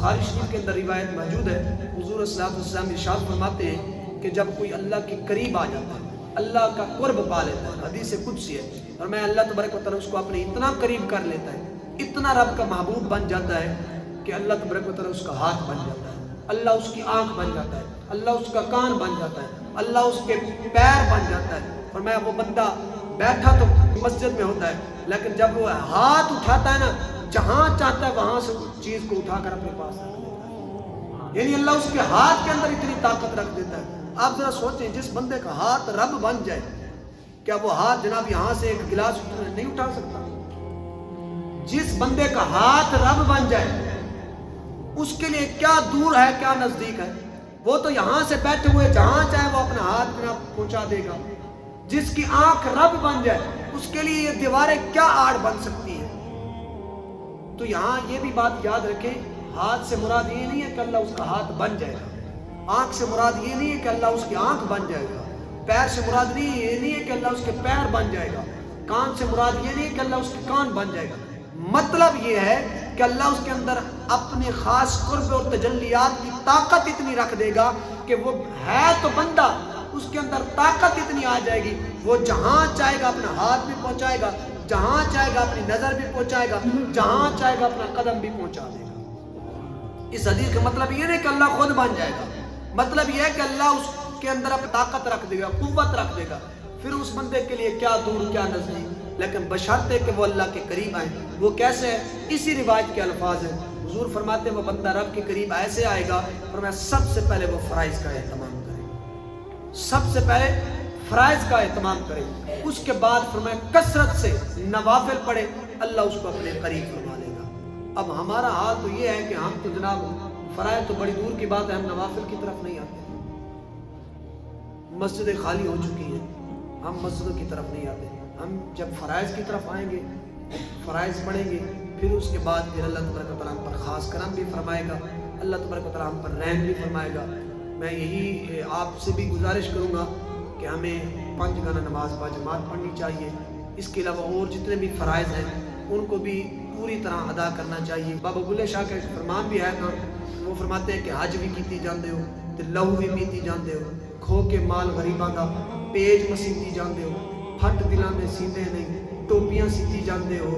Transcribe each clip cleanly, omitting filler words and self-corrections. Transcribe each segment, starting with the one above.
बुखारी शरीफ के अंदर रिवायत मौजूद है, हुजूर सल्लल्लाहु अलैहि वसल्लम इरशाद फरमाते हैं कि जब कोई अल्लाह के करीब आ जाता है, अल्लाह का कुर्ब पा लेता है, हदीस कुदसी है, और मैं अल्लाह तबारक व तआला उसको अपने इतना करीब कर लेता है, इतना रब का महबूब बन जाता है कि अल्लाह तबारक व तआला उसका हाथ बन जाता है, अल्लाह उसकी आंख बन जाता है, अल्लाह उसका कान बन जाता है, अल्लाह उसके पैर बन जाता है। और मैं वो बंदा बैठा तो मस्जिद में होता है, लेकिन जब वो हाथ उठाता है ना, जहां चाहता है वहां से उस चीज को उठाकर अपने पास रख देता है। यानी अल्लाह उसके हाथ के अंदर इतनी ताकत रख देता है। आप जरा सोचें, जिस बंदे का हाथ रब बन जाए, क्या वो हाथ जनाब यहां से एक गिलास नहीं उठा सकता? जिस बंदे का हाथ रब बन जाए, उसके लिए क्या दूर है क्या नजदीक है। वो तो यहां से बैठे हुए जहां चाहे वो अपना हाथ जनाब पहुंचा देगा। जिसकी आंख रब बन जाए, उसके लिए ये दीवारें क्या आड़ बन सकती है। तो यहां ये भी बात याद रखें, हाथ से मुराद ये नहीं है कि अल्लाह उसका हाथ बन जाएगा, आंख से मुराद ये नहीं है कि अल्लाह उसकी आंख बन जाएगा, पैर से मुराद ये नहीं है कि अल्लाह उसके पैर बन जाएगा, कान से मुराद ये नहीं है कि अल्लाह उसके कान बन जाएगा। मतलब ये है कि अल्लाह उसके अंदर अपने खास कुर्ब और तजल्लियात की ताकत इतनी रख देगा कि वो है तो बंदा, उसके अंदर ताकत इतनी आ जाएगी, वो जहां चाहेगा अपना हाथ भी पहुंचाएगा, जहां चाहेगा अपनी नजर भी पहुंचाएगा, जहां चाहेगा अपना कदम भी पहुंचा देगा। इस हदीस का मतलब ये नहीं कि अल्लाह खुद बन जाएगा, मतलब ये है कि अल्लाह उसके अंदर अपनी ताकत रख देगा, कुव्वत रख देगा। फिर उस बंदे के लिए क्या दूर क्या नजदीक, लेकिन बशर्ते कि वो अल्लाह के करीब आए। वो कैसे है? इसी रिवायत के अल्फाज है। हुजूर फरमाते हैं वो बंदा रब के करीब ऐसे आएगा, फरमाया सबसे पहले वो फराइज का एहतमाम करे, सबसे पहले फराइज का एहतमाम करे, उसके बाद फरमाया कसरत से नवाफिल पढ़े, अल्लाह उसको अपने करीब फरमा लेगा। अब हमारा हाल तो ये है कि हम तो जनाब फराइज तो बड़ी दूर की बात है, हम नवाफिल की तरफ नहीं आते। मस्जिदें खाली हो चुकी हैं, हम मस्जिदों की तरफ नहीं आते। हम जब फराइज की तरफ आएंगे, फराइज पढ़ेंगे, फिर उसके बाद फिर अल्लाह तबारक व तआला हम पर खास करम भी फरमाएगा, अल्लाह तबारक व तआला हम पर रहम भी फरमाएगा। मैं यही आपसे भी गुजारिश करूँगा कि हमें 5 गाना नमाज बाजमात पढ़नी चाहिए। इसके अलावा और जितने भी फ़राइज़ हैं उनको भी पूरी तरह अदा करना चाहिए। बाबा बुल्ले शाह का फरमान भी है ना, वो फरमाते हैं कि हज भी की जाते हो तो लहू भी पीती जाते हो, खो के माल गरीबां दा पेज मसीती जाते हो, फट दिलों में सींदे नहीं, टोपियां सीती जाते हो,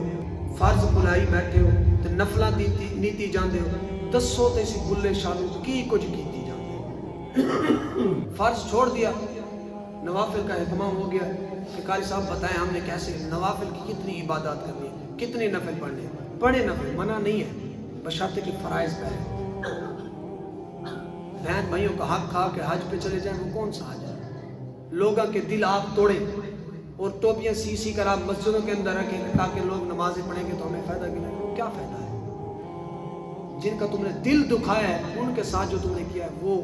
फर्ज बुलाई बैठे हो तो नफलां नीती जाते हो, दसो तो इसी बुल्ले शाह नूं की कुछ कीती जाते हो। फर्ज छोड़ दिया, नवाफिल का एहतमाम हो गया कि कारी साहब बताएं हमने कैसे नवाफिल की कितनी इबादत करनी है, कितने नफिल पढ़ने, पढ़े नफिल मना नहीं है, बशर्ते कि फराइज पे है। बहन भाइयों का हक खा के हज पे चले जाए, वो कौन सा हज है? लोगों के दिल आप तोड़े और टोपियां सी कर आप मस्जिदों के अंदर रखें ताकि लोग नमाजें पढ़ेंगे तो हमें फायदा कि नहीं? क्या फायदा है? जिनका तुमने दिल दुखाया है उनके साथ जो तुमने किया है वो